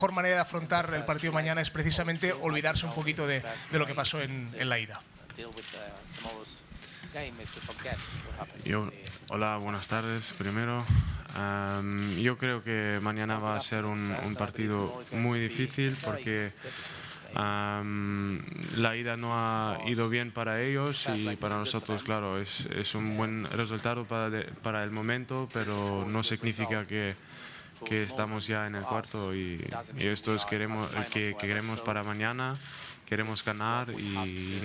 mejor manera de afrontar el partido mañana es precisamente olvidarse un poquito de lo que pasó en la ida. Hola, buenas tardes. Primero, yo creo que mañana va a ser un partido muy difícil porque la ida no ha ido bien para ellos y para nosotros, claro, es un buen resultado para el momento, pero no significa que estamos ya en el cuarto y esto es que queremos para mañana, queremos ganar y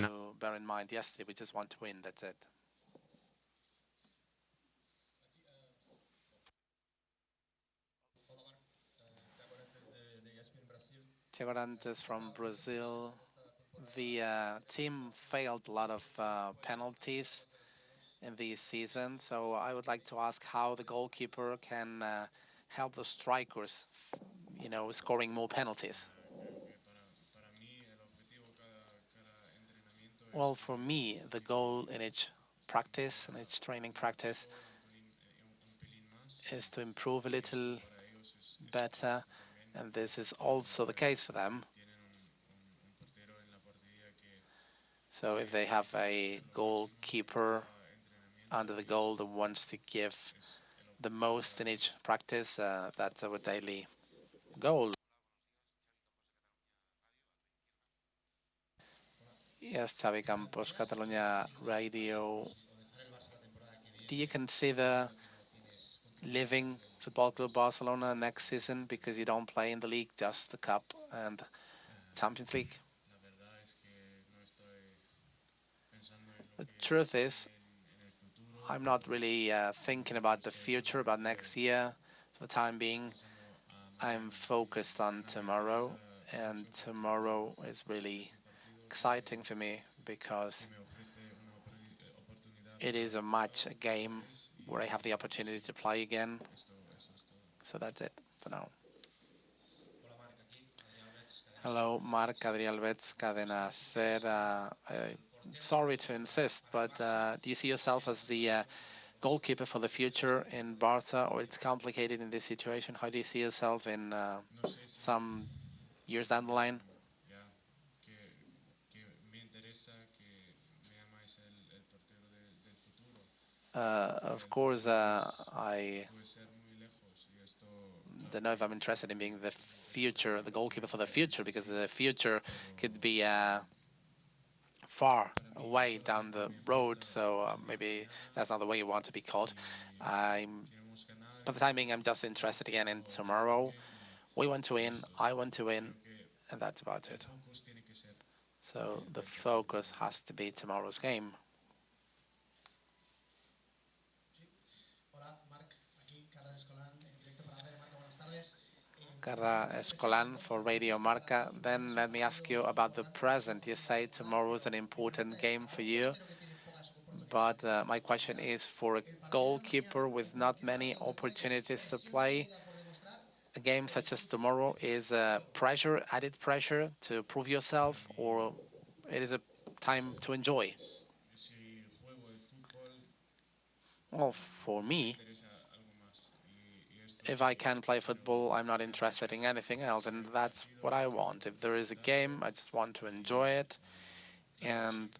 Tiagorantes from Brazil. The team failed a lot of penalties in this season, so I would like to ask how the goalkeeper can help the strikers, scoring more penalties. Well, for me, the goal in each practice, in each training practice, is to improve a little better, and this is also the case for them. So if they have a goalkeeper under the goal that wants to give the most in each practice, that's our daily goal. Yes, Xavi Campos, Catalunya Radio. Do you consider leaving Football Club Barcelona next season because you don't play in the league, just the Cup and Champions League? The truth is, I'm not really thinking about the future, about next year. For the time being, I'm focused on tomorrow, and tomorrow is really exciting for me because it is a match, a game where I have the opportunity to play again. So that's it for now. Hello, Marc, Adriel Betts, Cadena Ser. Sorry to insist, but do you see yourself as the goalkeeper for the future in Barca, or it's complicated in this situation? How do you see yourself in some years down the line? Of course, I don't know if I'm interested in being the goalkeeper for the future, because the future could be far away down the road, so maybe that's not the way you want to be called. For the time being, I'm just interested again in tomorrow. We want to win, I want to win, and that's about it. So the focus has to be tomorrow's game. Carla Escolan for Radio Marca. Then let me ask you about the present. You say tomorrow is an important game for you, but my question is, for a goalkeeper with not many opportunities to play, a game such as tomorrow is pressure, added pressure to prove yourself, or it is a time to enjoy? Well, for me, if I can play football, I'm not interested in anything else, and that's what I want. If there is a game, I just want to enjoy it, and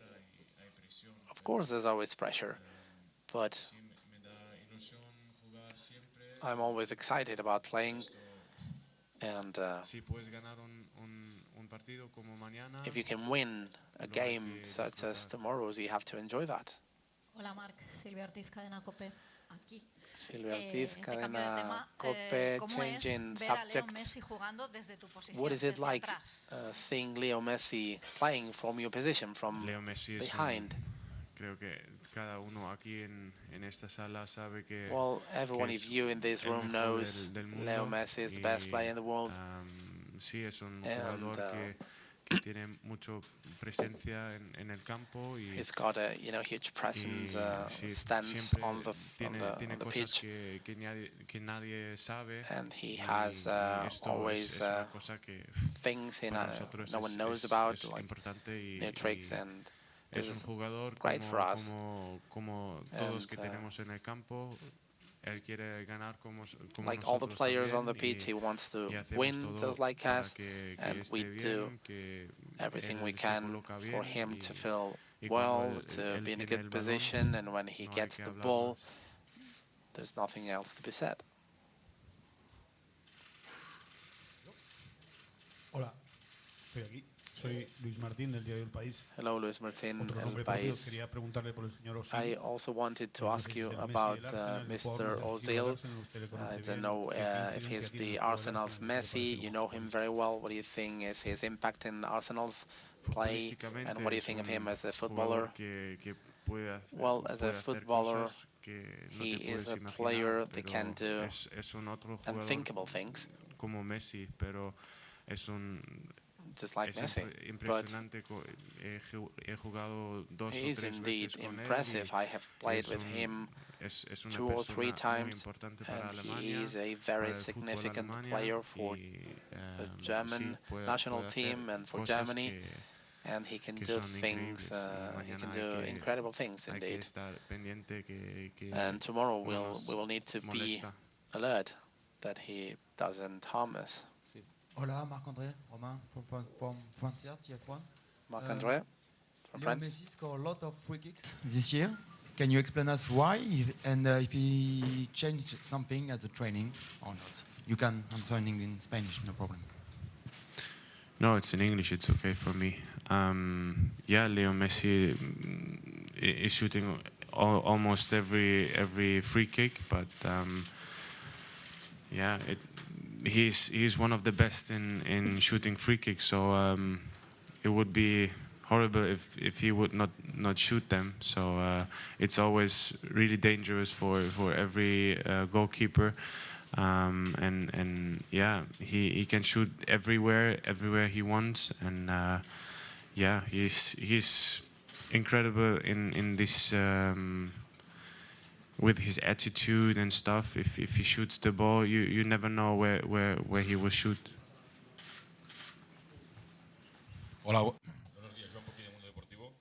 of course there's always pressure, but I'm always excited about playing, and if you can win a game such as tomorrow's, you have to enjoy that. Hola, Marc. Silvia Ortiz, Cadena COPE. Aquí. Silvia Ortiz, Cadena COPE, changing subjects. What is it like seeing Leo Messi playing from your position, from behind? Well, everyone of you in this room knows Leo Messi is the best player in the world. He's got a huge presence, stance on the pitch, and he has always things no one knows about, like new tricks, and this is great for us. él quiere ganar como Like all the nosotros players on the también, pitch, he wants to y hacemos win todo just like para us, que and we esté do bien, que everything we él se can coloca for bien him to feel y cuando well, to él be in a tiene good el balón position, and when he no hay gets que the hablar ball, más. there's nothing else to be said. Hola, estoy aquí. Soy Luis Martín del diario El País. Hello, Luis Martin, Otro El nombre propio. País. Quería preguntarle por el señor I Ozil. also wanted to ask you Messi about del Arsenal, el Mr. jugador más exigido del Ozil. Arsenal, usted le I conoce don't bien. know ¿Qué if he's incidencia tiene the en el juego del Arsenal's Arsenal? ¿Qué le Messi. parece You como know him futbolista? very well. What do you think is his impact in Arsenal's play? And what do you think of him as a footballer? Que puede Well, as a hacer footballer, cosas que no he te is puedes a imaginar, player that pero can do es un otro jugador unthinkable things, como Messi, pero es just like Messi. But impresionante. He jugado dos o he is tres indeed veces con él impressive. I have played with him es una 2 or 3 persona muy times, importante para and he Alemania, is a para very el fútbol significant Alemania player for y the sí, German national puede team hacer and for cosas Germany, and he can que do son things. increíbles y He can mañana do incredible things hay que indeed. estar pendiente que And tomorrow no nos we will need to be molesta. alert that he doesn't harm us. Hola, Marc-André, Romain from Francia, TF1. Marc-André from Leo France. Messi scored a lot of free kicks this year. Can you explain us why and if he changed something at the training or not? You can answer in Spanish, no problem. No, it's in English. It's okay for me. Yeah, Leo Messi is shooting almost every free kick, but yeah, he's one of the best in shooting free kicks. So it would be horrible if he would not shoot them. So it's always really dangerous for every goalkeeper. And yeah, he can shoot everywhere he wants, and yeah, he's incredible in this with his attitude and stuff. If he shoots the ball, you never know where he will shoot. Hola,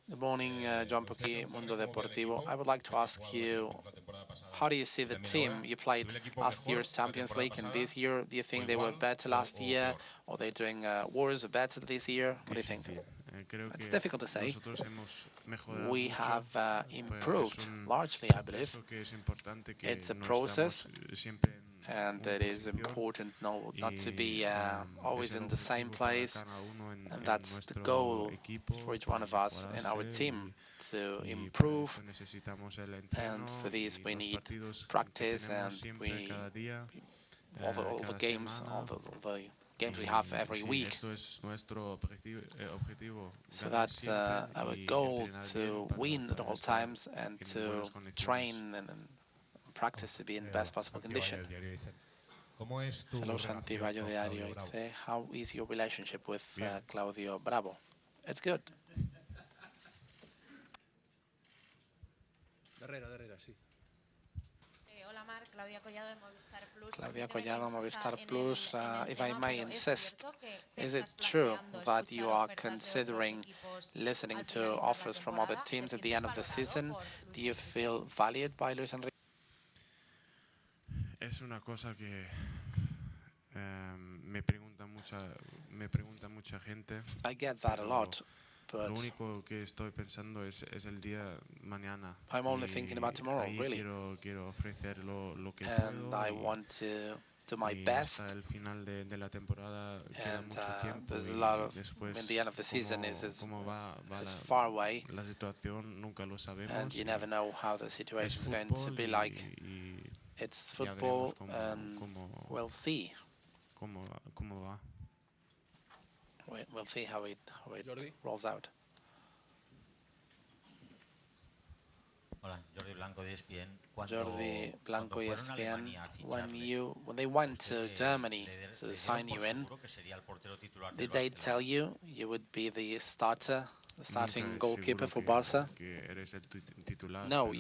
Good morning, John Poki, Mundo Deportivo. I would like to ask you, how do you see the team? You played last year's Champions League, and this year, do you think they were better last year, or they're doing worse or better this year? What do you think? It's difficult to say. We have improved largely, I believe. It's a process, and it is important not to be always in the same place, and that's the goal for each one of us in our team, to improve, and for this we need practice, and all the games we have every week. So that's our goal, to win at all times and to train and practice to be in the best possible condition. Hello, Santi Bayo Diario. How is your relationship with Claudio Bravo? It's good. Darrera, sí. Hola, Marc. Claudia Collado de Movistar Plus. Claudia Collado, Movistar Plus. If I may insist, is it true that you are considering listening to offers from other teams at the end of the season? Do you feel valued by Luis Enrique? Es una cosa que me pregunta mucha gente. I get that a lot, Lo but único que estoy pensando es el día mañana. I'm only Y thinking about tomorrow, ahí really. quiero ofrecer lo que And puedo. I want to do my Y best. hasta el final de la temporada queda And mucho tiempo. there's a Y lot of, después, in the end of the season is cómo va far away, la situación, nunca lo sabemos. and you never know how the situation is going to be like. It's ya football, veremos and we'll see. cómo va. We'll see how it rolls out. Hola, Jordi Blanco de ESPN. Jordi Blanco, ESPN. When they went to Germany to sign you in, did they tell you would be the starting goalkeeper for Barca? No,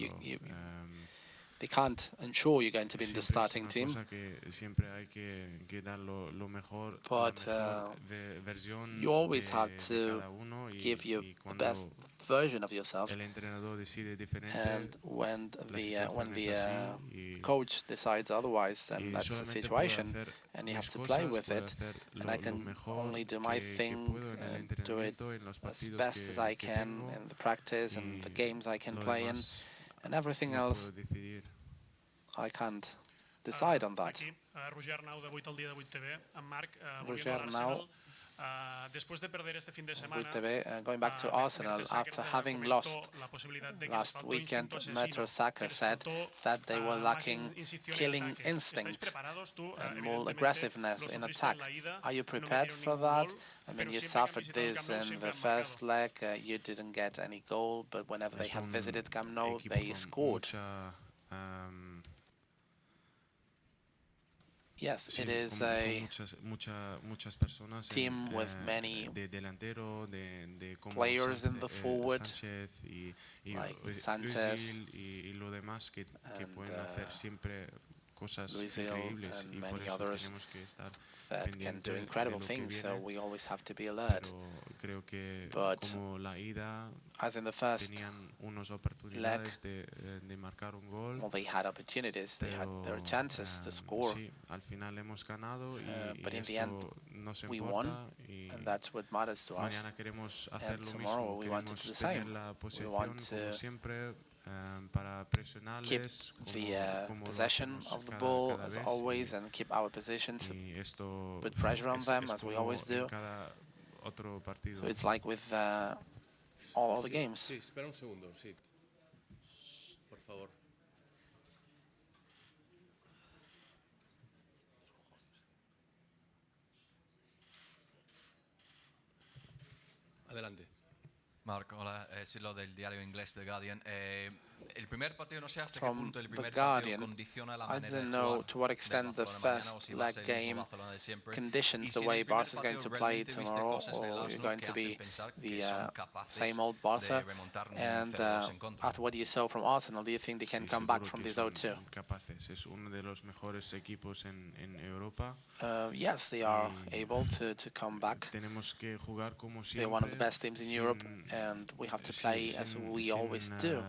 They can't ensure you're going to be in the siempre es starting una team, cosa que siempre hay que dar lo mejor, but la mejor versión you always have de to cada uno give you y the best cuando version of yourself. el entrenador decide diferente, And when la the situación es así coach decides otherwise, then y that's the solamente puedo situation, hacer and you have mis to play cosas, with puedo it. hacer And I lo can mejor only do my que thing, puedo en el do it entrenamiento, en los as partidos best as I que can tengo in the practice and the y games I can lo play in, demás and everything no else puedo decidir. I can't decide on that. Aquí, Roger Arnau de 8 al dia de 8 TV. En Marc, Roger volviendo a Arnau, Arsenal, después de perder este fin de semana, going back to Arsenal, after having lost last weekend, Mertesacker said that they were lacking killing instinct and more aggressiveness in attack. Are you prepared for that? I mean, you suffered this in the first leg, you didn't get any goal, but whenever they Es have un visited Camp Nou, equipo they con scored. Yes, Sí, it is con a muchas personas team with many de delantero, de como players in the forward, Sánchez y like Sanchez y lo demás que pueden hacer siempre cosas Luisil increíbles and y por many eso others tenemos que estar that can pendiente do de incredible lo que things, so viene, we always have to be alert. pero creo que But como la ida as in the first tenían unas oportunidades de marcar un gol. well, they had opportunities, they had their Pero, chances to score, sí, al final hemos ganado y but in the esto end nos we importa won, y and that's what matters to us. mañana queremos hacer And lo tomorrow mismo, we want to do queremos the tener same. la We posesión want como to siempre para keep presionarles the como lo possession hacemos of the cada ball vez as always and keep our positions, y esto put pressure on them as we como always en do. cada otro partido. So it's like with all the games. Sí, espera un segundo, sí. Por favor. Adelante. Marc, hola, Silo del diario inglés The Guardian. El primer partido, no sé hasta qué From punto el The primer partido Guardian, condiciona la I manera de don't know jugar to what de extent the Barcelona mañana, o first si va a leg ser el mismo game Barcelona de siempre. conditions Y the si en way el primer Barca is going to partido play realmente viste tomorrow, cosas del or you're Arsenal going que to hacen be pensar que the son capaces same old de Barca. remontar un And 0-2 en contra. after what you saw from Arsenal, do you think they can Sí, come back seguro from que this son 0-2? capaces, es uno de los mejores equipos en Europa. Yes, they are able to come back. Tenemos que jugar como They're one of the siempre, best teams in Europe, and we have to play as we always do,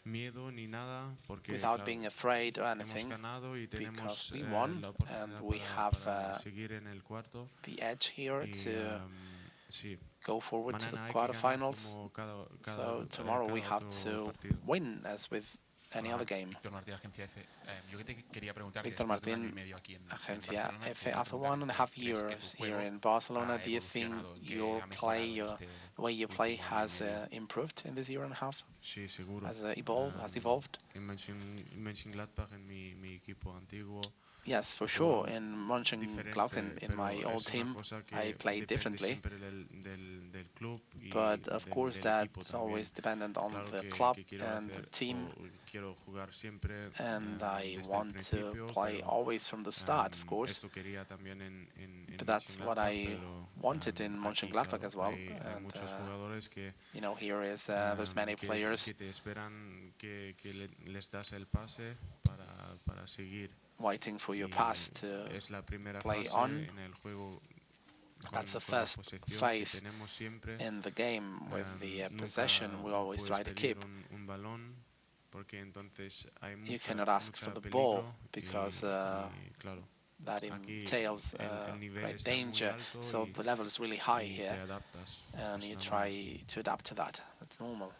miedo ni nada, porque without claro, being afraid or hemos anything, ganado y tenemos because we won, la and oportunidad we para have seguir en el cuarto. the edge here Y, to sí, go forward to the mañana hay que ganar quarterfinals. como So tomorrow we cada have otro to partido. win as with any other game. Víctor Martín, Agencia F. Yo que te quería preguntar, Víctor después de un año Martín, y medio aquí en Agencia Barcelona, F. quería After preguntar, 1.5 ¿crees que tu years juego here in Barcelona, ha do you think evolucionado? ¿En qué your ha play, mejorado the way you play último año y has medio? improved in this year and a half? Sí, seguro. Has evolved? En Mönchengladbach, en mi equipo antiguo, Yes, for sure. In Mönchengladbach, in my old team, I played differently. del club y But of course, del equipo that's también. always dependent on Claro the que club quiero and the hacer, team. quiero jugar siempre And I desde el want to principio, play pero, always from the start, of course. esto quería también en But that's what Mönchengladbach, I pero, wanted in aquí, Mönchengladbach claro, as well. hay And muchos jugadores que you know, here is there's many players que te esperan que les das el pase para seguir. waiting for your Y pass to es la primera play fase on. en el juego That's the con la first posesión que phase tenemos siempre. in the game with the Nunca possession. We always puedes try to pedir keep. un balón porque entonces hay You mucha, cannot ask mucha for the peligro ball because y claro, that aquí entails el nivel great está muy danger. alto So y- the level is really high y te here, adaptas. and Es you normal. try to adapt to that. That's normal.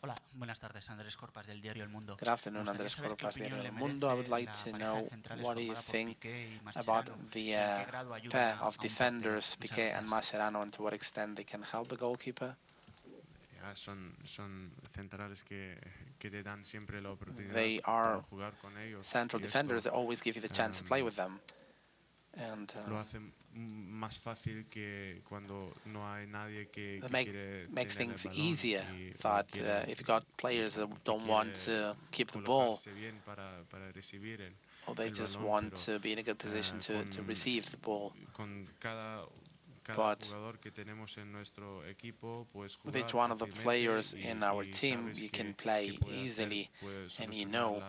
Hola, buenas tardes. Andrés Corpas del diario El Mundo. Good afternoon, Me gustaría Andrés saber qué Corpas, opinión Diario le El Mundo. I would merece like la to pareja know de centrales what do you formada por think Piqué y about Mascherano, the y en qué grado ayudan pair a of un defenders, portero. Muchas Piqué and gracias. Mascherano, and to what extent they can help the goalkeeper. Ya son centrales que te dan siempre la oportunidad They para are jugar con ellos. central Y defenders esto, that always give you the chance to play with them. And lo hace más fácil que cuando no hay nadie que that quiere makes tener el things balón easier. y That quiere- if you got players that don't want to keep the ball, colocarse bien para recibir or they el just balón, want pero, to be in a good position to receive the ball. con cada But with each one of the players in our team, you can play easily, and you know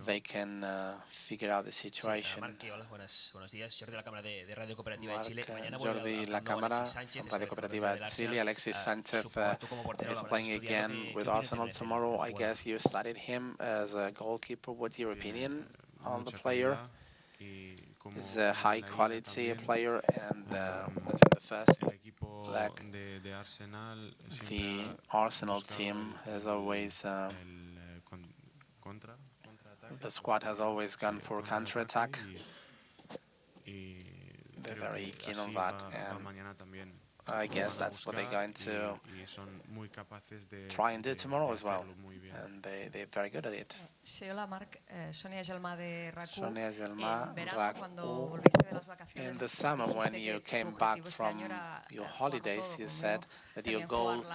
they can figure out the situation. Marc, hola, buenos días. Jordi, la cámara de Radio Cooperativa de Chile. Marc, Jordi, la cámara, Radio Cooperativa de Chile. Alexis Sanchez is playing again with Arsenal tomorrow. I guess you studied him as a goalkeeper. What's your opinion on the player? Is a high quality player, and as in the first leg, the Arsenal team has always, the squad has always gone for counter-attack. They're very keen on that, and I guess that's what they're going to try and do tomorrow as well, and they're very good at it. Sí, hola Marc, Sonia Gelmà de RAC1. Sonia Gelmà, RAC1. In the summer, when you came back from your holidays, you said that your goal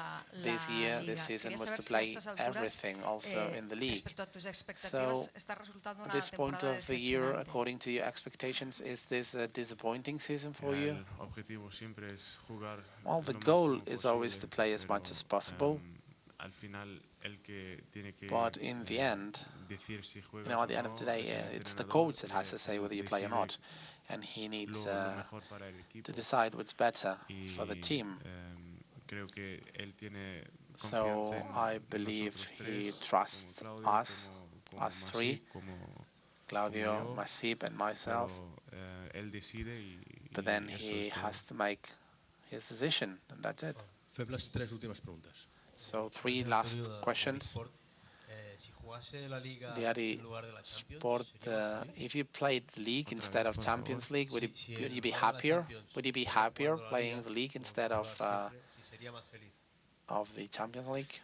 this year, this season, was to play everything, also in the league. So, at this point of the year, according to your expectations, is this a disappointing season for you? Well, the goal is always to play as much as possible. But in the end, at the end of the day, it's the coach that has to say whether you play or not, and he needs to decide what's better for the team. So I believe he trusts us three, Claudio, Masip, and myself. But then he has to make his decision, and that's it. So 3 last questions. Diari Sport, if you played league instead of Champions League, would you be happier? Would you be happier playing the league instead of the Champions League?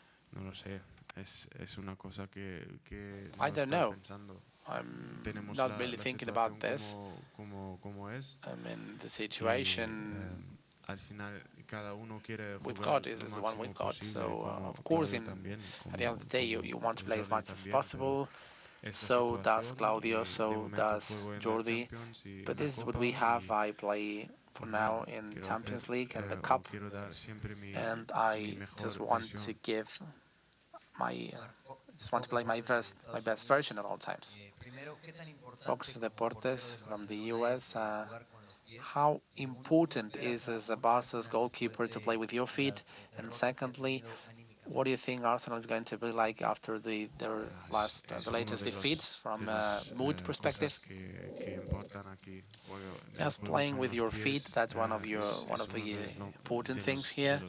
I don't know. I'm not really thinking about this. I mean, the situation we've got is the one we've got. So, of course, at the end of the day, you want to play as much as possible. So does Claudio, so does Jordi. But this is what we have. I play for now in Champions League and the Cup. And I just want to give play my best version at all times. Fox Deportes from the US. How important is as a Barca's goalkeeper to play with your feet? And secondly, what do you think Arsenal is going to be like after the latest defeats from a mood perspective? Yes, playing with your feet, that's one of the important things here.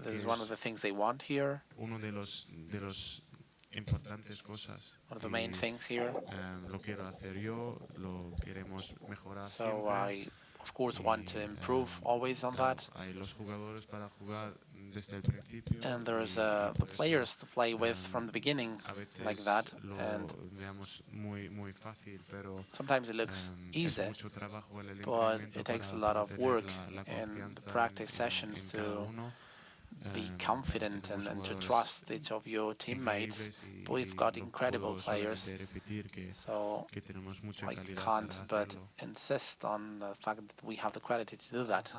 This is one of the things they want here. One of the main things here. So I, of course, want to improve always on that. And there's the players to play with from the beginning like that. And sometimes it looks easy, but it takes a lot of work in the practice sessions to be confident and to trust each of your teammates. We've got incredible players, so I can't but insist on the fact that we have the quality to do that.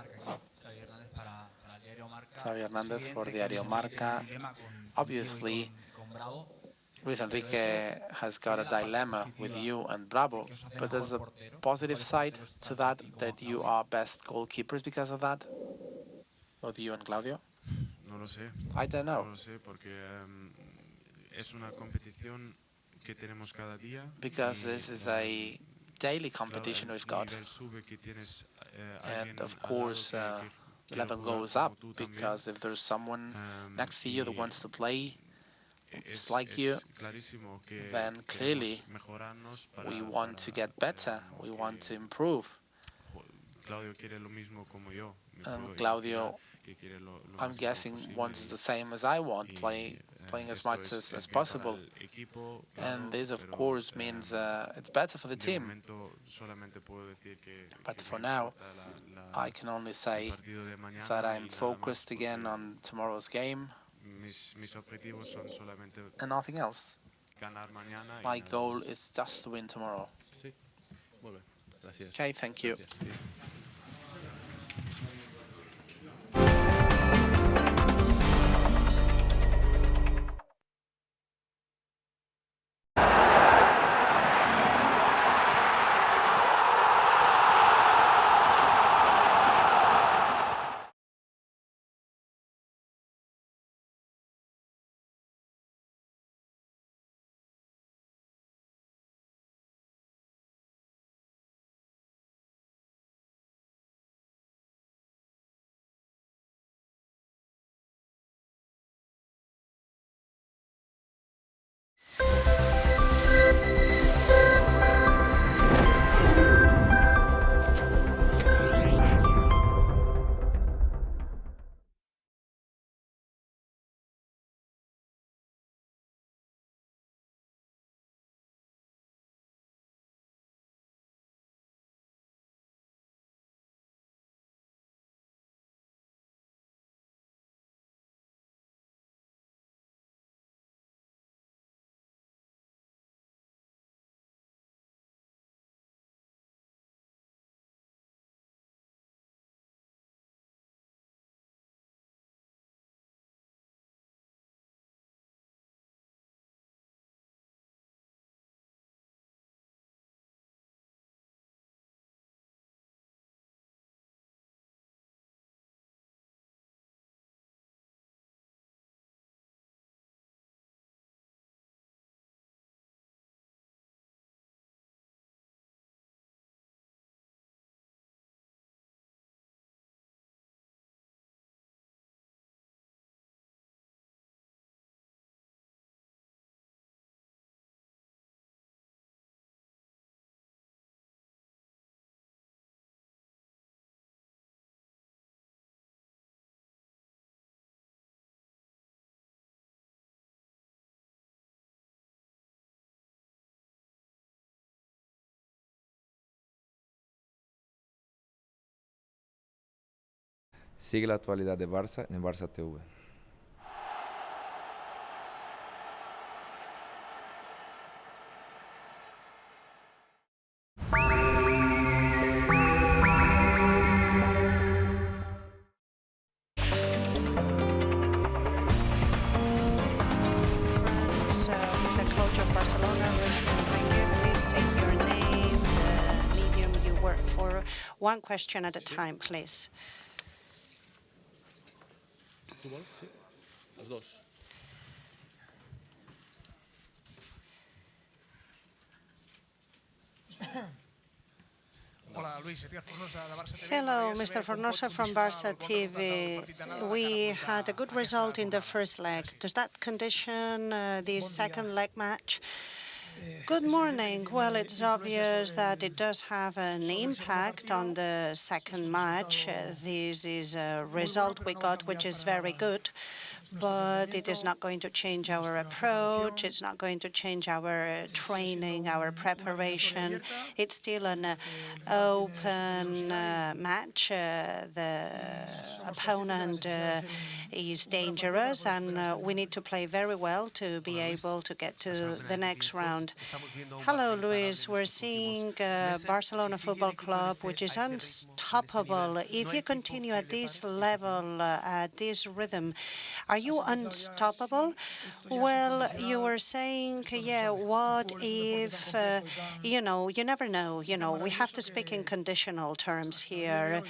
Xavi Hernandez for Diario Marca. Obviously, Luis Enrique has got a dilemma with you and Bravo, but there's a positive side to that you are best goalkeepers because of that, both you and Claudio. I don't know. Because this is a daily competition we've got. And of course, the level goes up, because if there's someone next to you that wants to play just like you, then clearly we want to get better, we want to improve. And Claudio, I'm guessing, wants the same as I want, playing as much as possible. And this, of course, means it's better for the team. But for now, I can only say that I'm focused again on tomorrow's game and nothing else. My goal is just to win tomorrow. Gracias. Okay, thank you. Sigue la actualidad de Barça en Barça TV. The coach of Barcelona, Enrique, please take your name, the medium you work for. One question at a time, please. Los dos. Hello, Mr. Fornosa from Barça TV. We had a good result in the first leg. Does that condition this second leg match? Good morning. Well, it's obvious that it does have an impact on the second match. This is a result we got, which is very good, but it is not going to change our approach. It's not going to change our training, our preparation. It's still an open match. The opponent is dangerous, and we need to play very well to be able to get to the next round. Hello, Luis. We're seeing Barcelona Football Club, which is unstoppable. If you continue at this level, at this rhythm, are you unstoppable? Well, you were saying, yeah, what if, you know, you never know. You know, we have to speak in conditional terms here.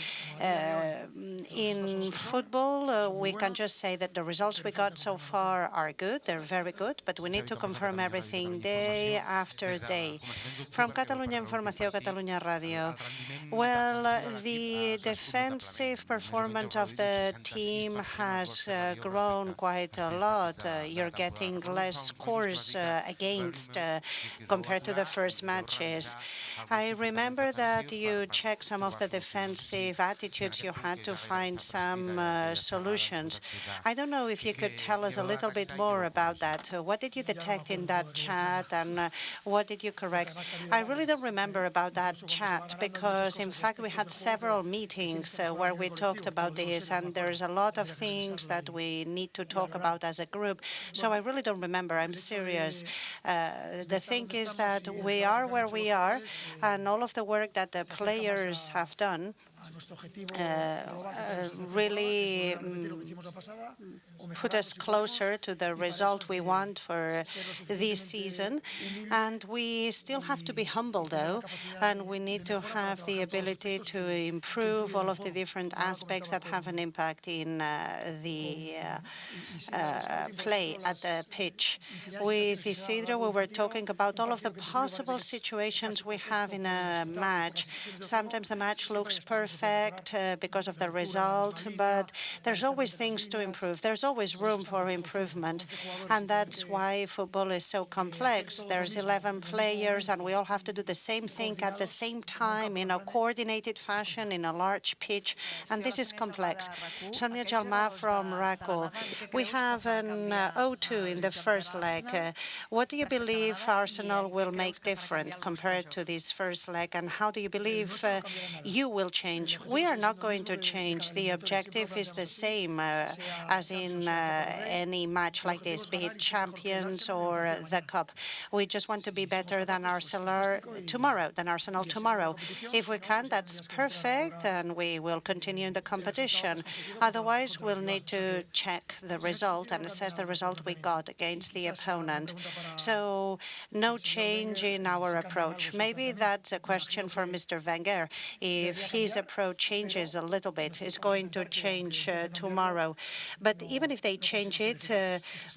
In football, we can just say that the results we got so far are good. They're very good, but we need to confirm everything day after day. From Catalunya Informació, Catalunya Radio. Well, the defensive performance of the team has grown quite a lot. You're getting less scores against compared to the first matches. I remember that you checked some of the defensive attitudes you had to find some solutions. I don't know if you could tell us a little bit more about that. What did you detect in that chat, and what did you correct? I really don't remember about that chat because, in fact, we had several meetings where we talked about this, and there's a lot of things that we need need to talk about as a group. So I really don't remember. I'm serious. The thing is that we are where we are, and all of the work that the players have done really put us closer to the result we want for this season. And we still have to be humble, though, and we need to have the ability to improve all of the different aspects that have an impact in the play at the pitch. With Isidro, we were talking about all of the possible situations we have in a match. Sometimes the match looks perfect because of the result, but there's always things to improve. There's always room for improvement, and that's why football is so complex. There's 11 players, and we all have to do the same thing at the same time in a coordinated fashion in a large pitch, and this is complex. Sonia Jalma from RACO. We have an 0-2 in the first leg. What do you believe Arsenal will make different compared to this first leg, and how do you believe you will change? We are not going to change. The objective is the same as in any match like this, be it Champions or the Cup. We just want to be better than Arsenal tomorrow. If we can, that's perfect, and we will continue in the competition. Otherwise, we'll need to check the result and assess the result we got against the opponent. So no change in our approach. Maybe that's a question for Mr. Wenger. If his approach changes a little bit, it's going to change tomorrow. But even if they change it,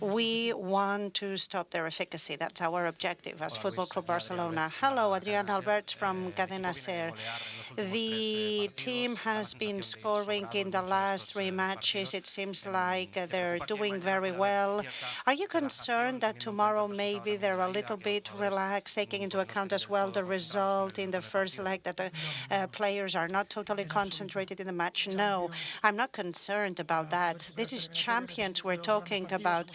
we want to stop their efficacy. That's our objective as Football Club Barcelona. Hello, Adrián Albert from Cadena SER. The team has been scoring in the last 3 matches. It seems like they're doing very well. Are you concerned that tomorrow maybe they're a little bit relaxed, taking into account as well the result in the first leg, that the players are not totally concentrated in the match? No, I'm not concerned about that. This is Champions we're talking about.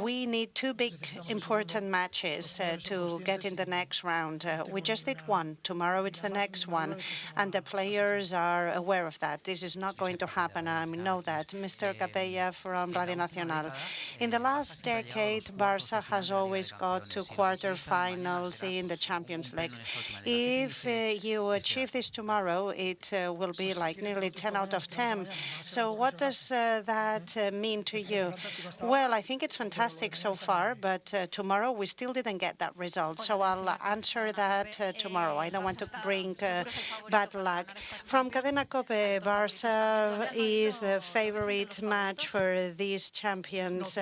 We need 2 big important matches to get in the next round. We just did one. Tomorrow it's the next one, and the players are aware of that. This is not going to happen. I know that. Mr. Capella from Radio Nacional. In the last decade, Barça has always got to quarterfinals in the Champions League. If you achieve this tomorrow, it will be like nearly 10 out of 10. So what does that mean to you? Well, I think it's fantastic so far, but tomorrow we still didn't get that result. So I'll answer that tomorrow. I don't want to bring bad luck. From Cadena COPE, Barça is the favorite match for these Champions.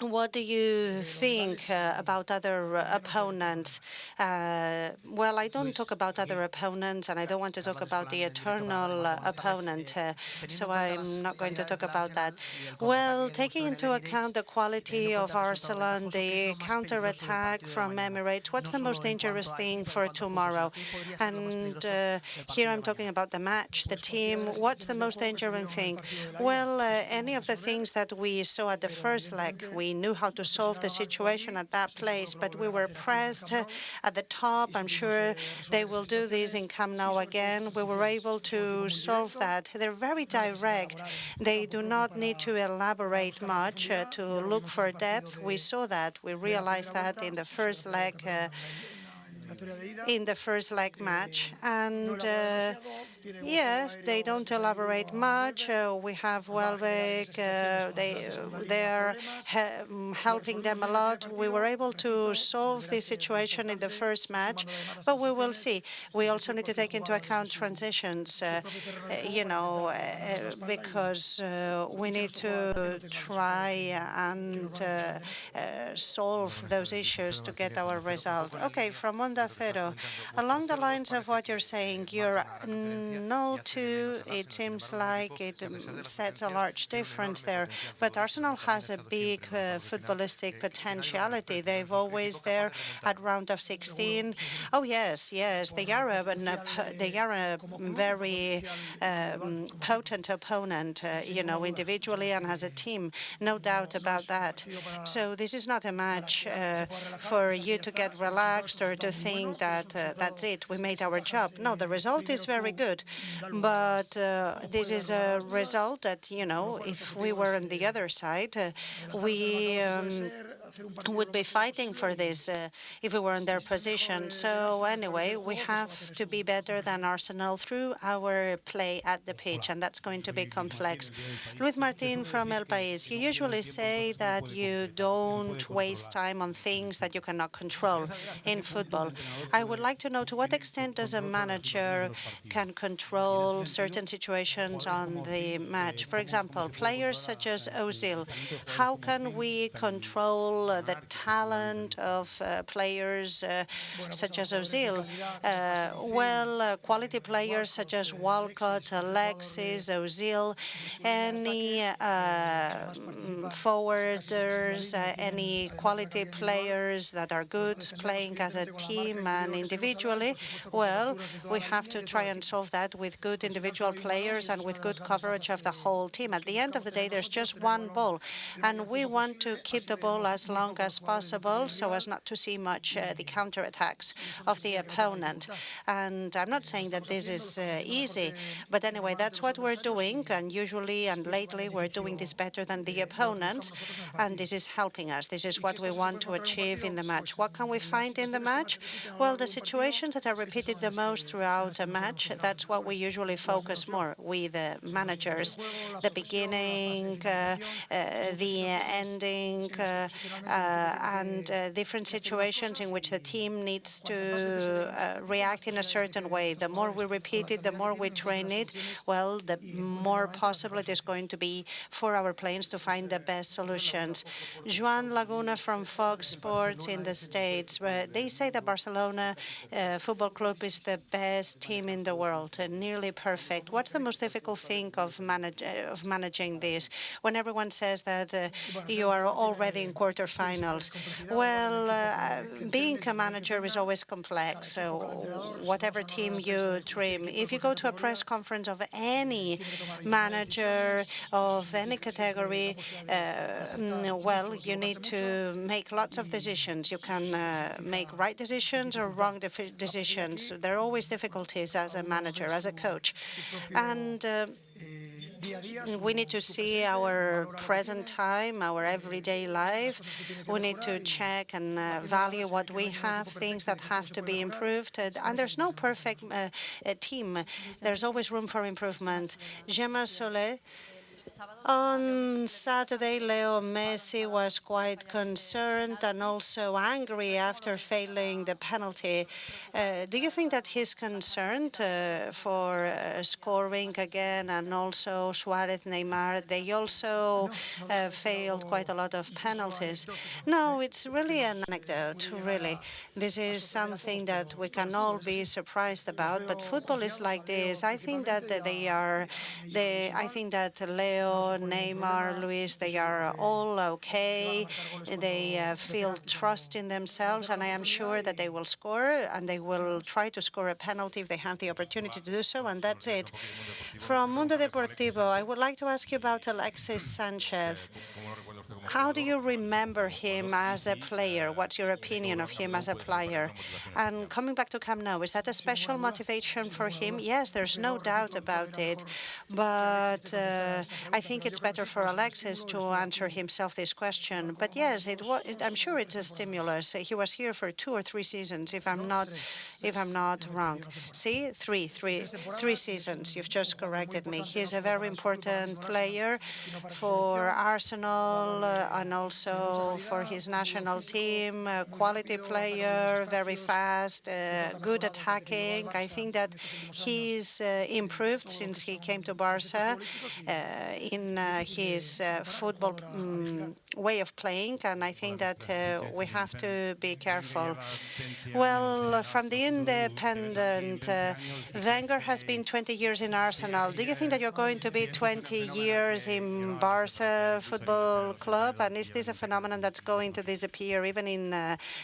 What do you think about other opponents? Well, I don't talk about other opponents, and I don't want to talk about the eternal opponent, so I'm not going to talk about that. Well, taking into account the quality of Arsenal, the counter-attack from Emirates, what's the most dangerous thing for tomorrow? And here I'm talking about the match, the team. What's the most dangerous thing? Well, any of the things that we saw at the first leg. We knew how to solve the situation at that place, but we were pressed at the top. I'm sure they will do this in Camp Nou again. We were able to solve that. They're very direct. They do not need to elaborate much to look for depth. We saw that. We realized that in the first leg. Match, and yeah, they don't elaborate much. We have Welbeck, they're helping them a lot. We were able to solve this situation in the first match, but we will see. We also need to take into account transitions, because we need to try and solve those issues to get our result. Okay, from Onda Cero, along the lines of what you're saying, you're 0-2, it seems like it sets a large difference there. But Arsenal has a big footballistic potentiality. They've always there at round of 16. Oh yes, they are a very potent opponent, individually and as a team, no doubt about that. So this is not a match for you to get relaxed or to think that that's it, we made our job. No, the result is very good. But this is a result that, if we were on the other side, we would be fighting for this if we were in their position. So anyway, we have to be better than Arsenal through our play at the pitch, and that's going to be complex. Luis Martin from El País, you usually say that you don't waste time on things that you cannot control in football. I would like to know, to what extent does a manager can control certain situations on the match? For example, players such as Ozil, how can we control the talent of players such as Ozil? Quality players such as Walcott, Alexis, Ozil, any forwarders, any quality players that are good playing as a team and individually, we have to try and solve that with good individual players and with good coverage of the whole team. At the end of the day, there's just one ball, and we want to keep the ball as long as possible so as not to see much the counterattacks of the opponent. And I'm not saying that this is easy, but anyway, that's what we're doing, and usually and lately we're doing this better than the opponents, and this is helping us. This is what we want to achieve in the match. What can we find in the match? Well, the situations that are repeated the most throughout a match, that's what we usually focus more with the managers. The beginning, the ending, and different situations in which the team needs to react in a certain way. The more we repeat it, the more we train it, the more possible it is going to be for our players to find the best solutions. Joan Laguna from Fox Sports in the States, they say that Barcelona Football Club is the best team in the world, nearly perfect. What's the most difficult thing of managing this when everyone says that you are already in quarterfinals? Being a manager is always complex. So whatever team you dream, if you go to a press conference of any manager of any category, you need to make lots of decisions. You can make right decisions or wrong decisions. There are always difficulties as a manager, as a coach. And we need to see our present time, our everyday life. We need to check and value what we have, things that have to be improved. And there's no perfect team. There's always room for improvement. Gemma Solé. On Saturday, Leo Messi was quite concerned and also angry after failing the penalty. Do you think that he's concerned for scoring again? And also Suarez, Neymar, they also failed quite a lot of penalties. No, it's really an anecdote, really. This is something that we can all be surprised about, but football is like this. I think that I think that Leo, Neymar, Luis, they are all okay. They feel trust in themselves, and I am sure that they will score, and they will try to score a penalty if they have the opportunity to do so, and that's it. From Mundo Deportivo, I would like to ask you about Alexis Sanchez. How do you remember him as a player? What's your opinion of him as a player? And coming back to Camp Nou, is that a special motivation for him? Yes, there's no doubt about it. But I think it's better for Alexis to answer himself this question. But yes, I'm sure it's a stimulus. He was here for 2 or 3 seasons, if I'm not wrong. See, three seasons. You've just corrected me. He's a very important player for Arsenal and also for his national team. A quality player, very fast, good attacking. I think that he's improved since he came to Barca in his football way of playing, and I think that we have to be careful. Well, from the Independent, Wenger has been 20 years in Arsenal. Do you think that you're going to be 20 years in Barca Football Club? club, and is this a phenomenon that's going to disappear even in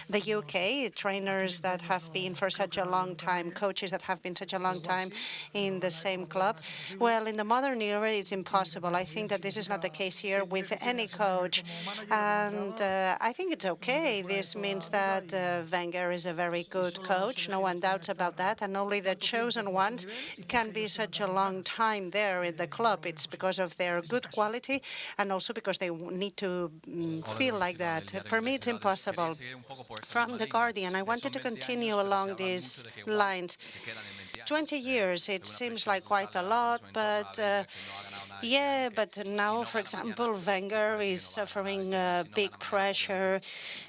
the UK? Trainers that have been for such a long time, coaches that have been such a long time in the same club. Well, in the modern era, it's impossible. I think that this is not the case here with any coach, and I think it's okay. This means that Wenger is a very good coach, no one doubts about that, and only the chosen ones can be such a long time there in the club. It's because of their good quality and also because they need to feel like that. For me, it's impossible. From The Guardian, I wanted to continue along these lines. 20 years, it seems like quite a lot, but yeah, but now, for example, Wenger is suffering big pressure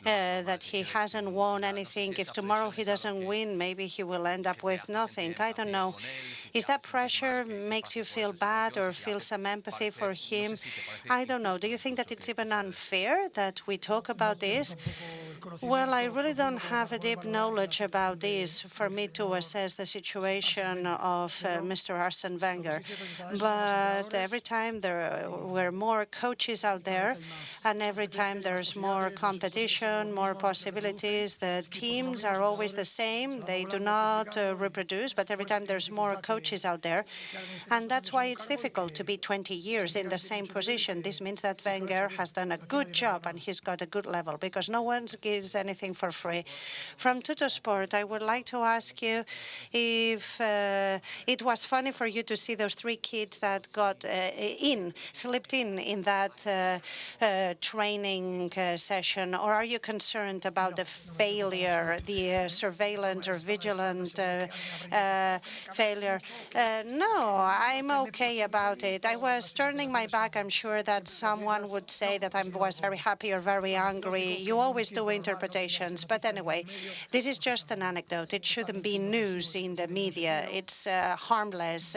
that he hasn't won anything. If tomorrow he doesn't win, maybe he will end up with nothing. I don't know. Is that pressure makes you feel bad or feel some empathy for him? I don't know. Do you think that it's even unfair that we talk about this? Well, I really don't have a deep knowledge about this for me to assess the situation of Mr. Arsene Wenger. But every time there were more coaches out there, and every time there's more competition, more possibilities, the teams are always the same. They do not reproduce, but every time there's more coaches out there. And that's why it's difficult to be 20 years in the same position. This means that Wenger has done a good job and he's got a good level, because no one gives anything for free. From Tuttosport, I would like to ask you if it was funny for you to see those 3 kids that got slipped in that training session, or are you concerned about the failure, the surveillance or vigilant failure? No, I'm okay about it. I was turning my back. I'm sure that someone would say that I was very happy or very angry. You always do interpretations. But anyway, this is just an anecdote. It shouldn't be news in the media. It's harmless.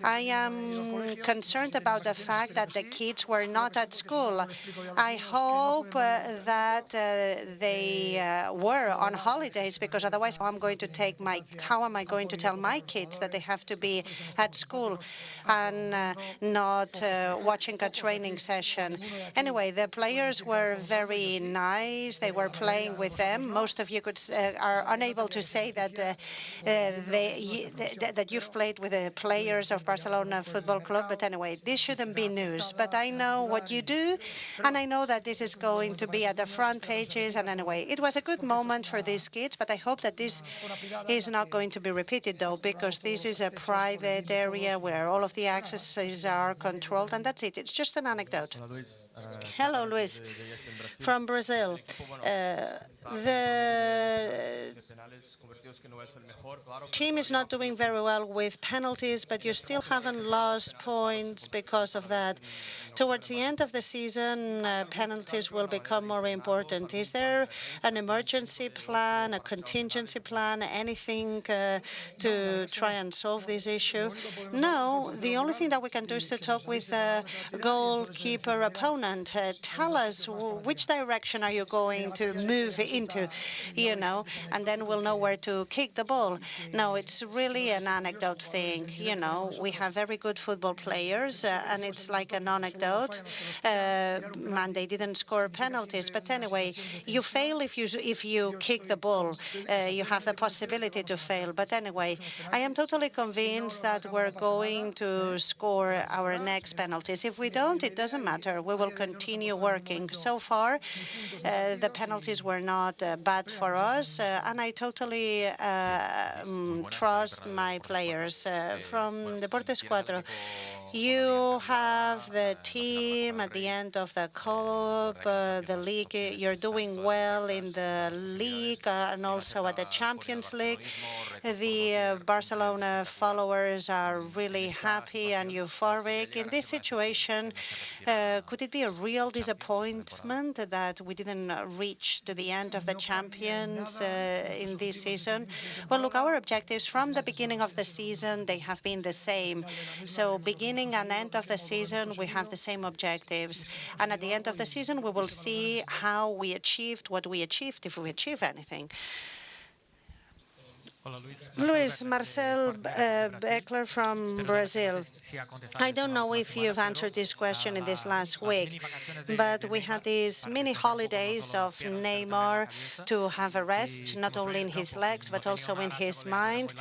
I am concerned about the fact that the kids were not at school. I hope that they were on holidays, because otherwise how am I going to tell my kids that they have to be at school and not watching a training session? Anyway, the players were very nice. They were playing with them. Most of you are unable to say that that you've played with the players of Barcelona Football Club. But anyway, this shouldn't be news. But I know what you do, and I know that this is going to be at the front pages. And anyway, it was a good moment for these kids, but I hope that this is not going to be repeated, though, because this is a private area where all of the accesses are controlled, and that's it. It's just an anecdote. Hello, Luis, from Brazil. The team is not doing very well with penalties, but you still haven't lost points because of that. Towards the end of the season, penalties will become more important. Is there an emergency plan, a contingency plan, anything to try and solve this issue? No, the only thing that we can do is to talk with the goalkeeper opponent. Tell us which direction are you going to move into, and then we'll know where to kick the ball. No, it's really an anecdote thing. We have very good football players, and it's like an anecdote. And they didn't score penalties. But anyway, you fail if you kick the ball. You have the possibility to fail. But anyway, I am totally convinced that we're going to score our next penalties. If we don't, it doesn't matter. We will continue working. So far, the penalties were not bad for us, and I totally trust my players. From Deportes 4, you have the team at the end of the Cup, the league. You're doing well in the league and also at the Champions League. The Barcelona followers are really happy and euphoric. In this situation, could it be a real disappointment that we didn't reach to the end of the Champions in this season? Well, look, our objectives from the beginning of the season, they have been the same. So beginning and end of the season, we have the same objectives. And at the end of the season, we will see how we achieved what we achieved, if we achieve anything. Luis Marcel Beckler from Brazil. I don't know if you've answered this question in this last week, but we had these mini holidays of Neymar to have a rest, not only in his legs, but also in his mind.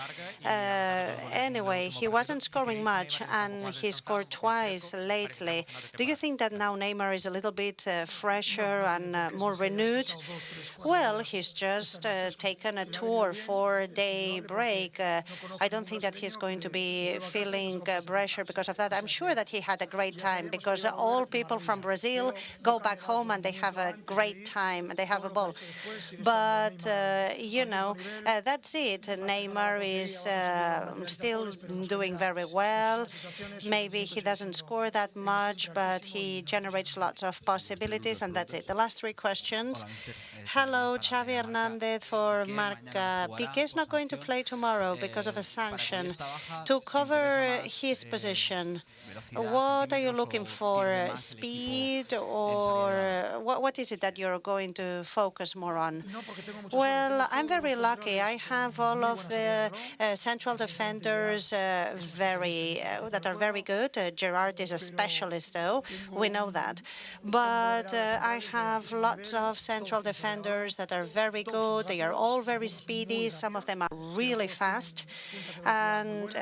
Anyway, he wasn't scoring much, and he scored twice lately. Do you think that now Neymar is a little bit fresher and more renewed? Well, he's just taken a 4-day break. I don't think that he's going to be feeling pressure because of that. I'm sure that he had a great time because all people from Brazil go back home and they have a great time and they have a ball. But, that's it. Neymar is still doing very well. Maybe he doesn't score that much, but he generates lots of possibilities, and that's it. The last three questions. Hello, Xavi Hernandez for Marca. Piqué is not going to play tomorrow because of a sanction. To cover his position, what are you looking for? Speed, or what is it that you're going to focus more on? Well, I'm very lucky. I have all of the central defenders that are very good. Gerard is a specialist, though. We know that. But I have lots of central defenders that are very good. They are all very speedy. Some of them are really fast. And,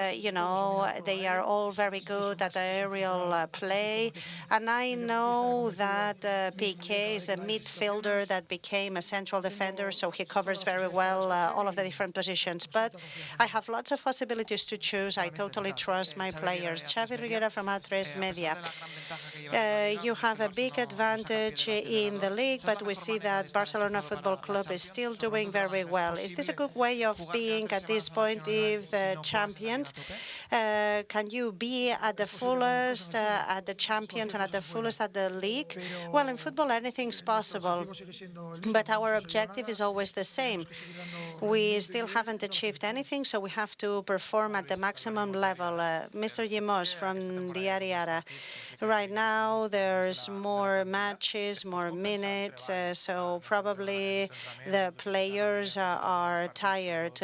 they are all very good at aerial play. And I know that Piqué is a midfielder that became a central defender, so he covers very well all of the different positions. But I have lots of possibilities to choose. I totally trust my players. Xavi Riguera from A3 Media. You have a big advantage in the league, but we see that Barcelona Football Club is still doing very well. Is this a good way of being at this point if the champions? Can you be at the fullest at the champions and at the fullest at the league? Well, in football, anything's possible. But our objective is always the same. We still haven't achieved anything, so we have to perform at the maximum level. Mr. Yemos from the Ariara. Right now, there's more matches, more minutes, so probably the players are tired.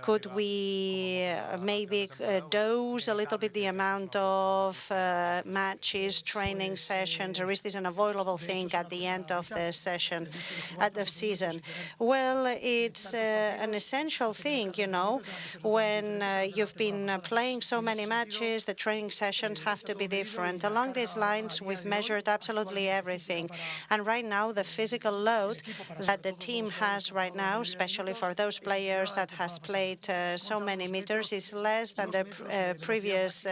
Could we maybe dose a little bit the amount of matches, training sessions, or is this an avoidable thing at the end of the session, at the season? Well, it's an essential thing, when you've been playing so many matches, the training sessions have to be different. Along these lines, we've measured absolutely everything. And right now, the physical load that the team has right now, especially for those players that has played so many meters, is less than the previous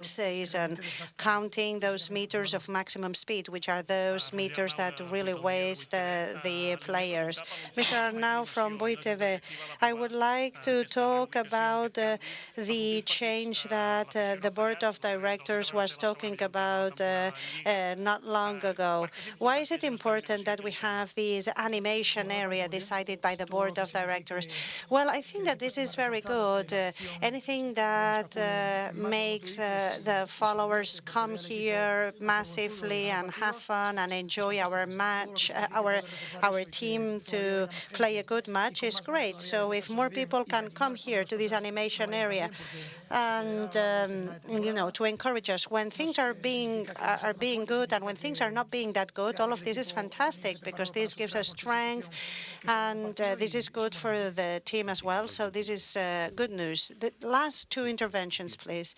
season, counting those meters of maximum speed, which are those meters that really waste the players. Mr. Arnau from Boy TV, I would like to talk about the change that the board of directors was talking about not long ago. Why is it important that we have this animation area decided by the board of directors? Well, I think that this is very good. Anything that makes the followers come here massively and have fun and enjoy our match, our team to play a good match is great. So if more people can come here to this animation area and to encourage us when things are being good and when things are not being that good, all of this is fantastic because this gives us strength and this is good for the team as well. So this is good news. The last two interventions, please.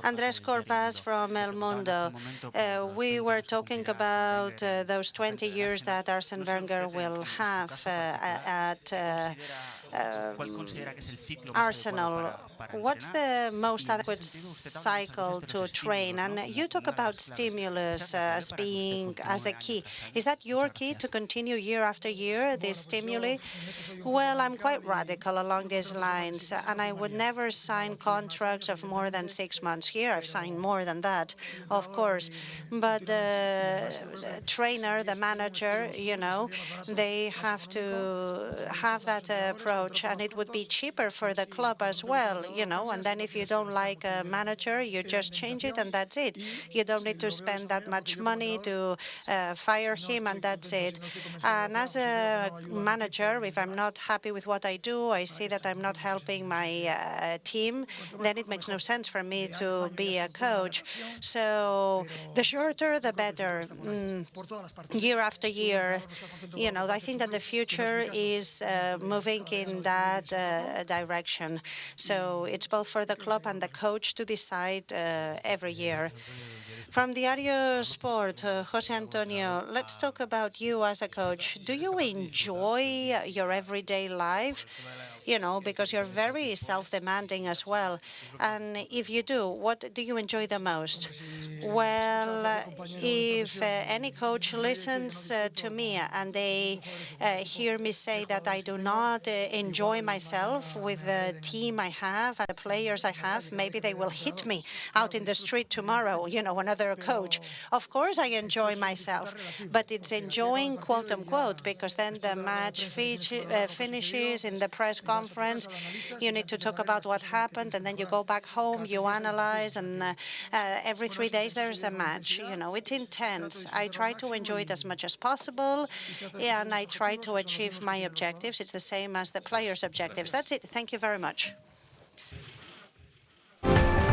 Andrés Corpas from El Mundo. We were talking about those 20 years that Arsene Wenger will have at Arsenal. What's the most adequate cycle to train? And you talk about stimulus as a key. Is that your key to continue year after year, this stimuli? Well, I'm quite radical along these lines, and I would never sign contracts of more than 6 months. months here. I've signed more than that, of course. But the trainer, the manager, they have to have that approach, and it would be cheaper for the club as well, and then if you don't like a manager, you just change it and that's it. You don't need to spend that much money to fire him, and that's it. And as a manager, if I'm not happy with what I do, I see that I'm not helping my team, then it makes no sense for me to be a coach. So the shorter, the better. Year after year, I think that the future is moving in that direction. So it's both for the club and the coach to decide every year. From Diario Sport, José Antonio, let's talk about you as a coach. Do you enjoy your everyday life? Because you're very self-demanding as well. And if you do, what do you enjoy the most? Well, if any coach listens to me and they hear me say that I do not enjoy myself with the team I have and the players I have, maybe they will hit me out in the street tomorrow, another coach. Of course I enjoy myself, but it's enjoying, quote unquote, because then the match finishes in the press conference. You need to talk about what happened, and then you go back home, you analyze, and every 3 days there is a match. It's intense. I try to enjoy it as much as possible, and I try to achieve my objectives. It's the same as the players' objectives. That's it. Thank you very much.